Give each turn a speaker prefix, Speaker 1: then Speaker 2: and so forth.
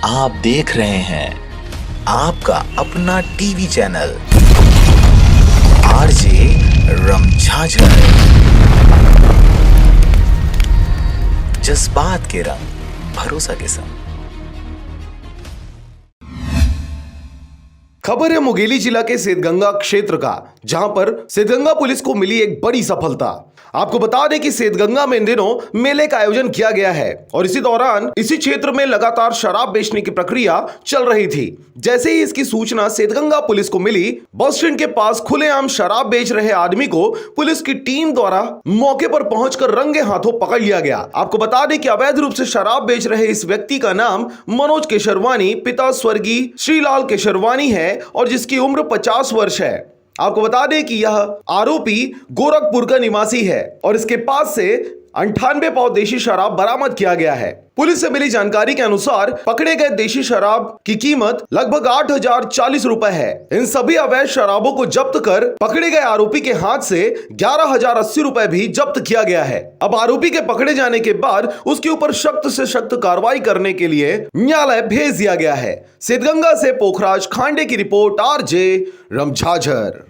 Speaker 1: आप देख रहे हैं आपका अपना टीवी चैनल आरजे रमझाझर। जज्बात के रंग भरोसा के संग।
Speaker 2: खबर है मुंगेली जिला के सेतगंगा क्षेत्र का, जहां पर सेतगंगा पुलिस को मिली एक बड़ी सफलता। आपको बता दें कि सेतगंगा में इन दिनों मेले का आयोजन किया गया है और इसी दौरान इसी क्षेत्र में लगातार शराब बेचने की प्रक्रिया चल रही थी। जैसे ही इसकी सूचना सेतगंगा पुलिस को मिली, बस स्टैंड के पास खुलेआम शराब बेच रहे आदमी को पुलिस की टीम द्वारा मौके पर पहुंचकर रंगे हाथों पकड़ लिया गया। आपको बता दें कि अवैध रूप से शराब बेच रहे इस व्यक्ति का नाम मनोज केशरवानी पिता स्वर्गीय श्रीलाल केशरवानी है और जिसकी उम्र 50 वर्ष है। आपको बता दें कि यह आरोपी गोरखपुर का निवासी है और इसके पास से 98 पाव देशी शराब बरामद किया गया है। पुलिस से मिली जानकारी के अनुसार पकड़े गए देशी शराब की कीमत लगभग 8,040 रुपए है। इन सभी अवैध शराबों को जब्त कर पकड़े गए आरोपी के हाथ से 11,080 रुपए भी जब्त किया गया है। अब आरोपी के पकड़े जाने के बाद उसके ऊपर सख्त से सख्त कार्रवाई करने के लिए न्यायालय भेज दिया गया है। सेतगंगा से पोखराज खांडे की रिपोर्ट आरजे रमझाझर।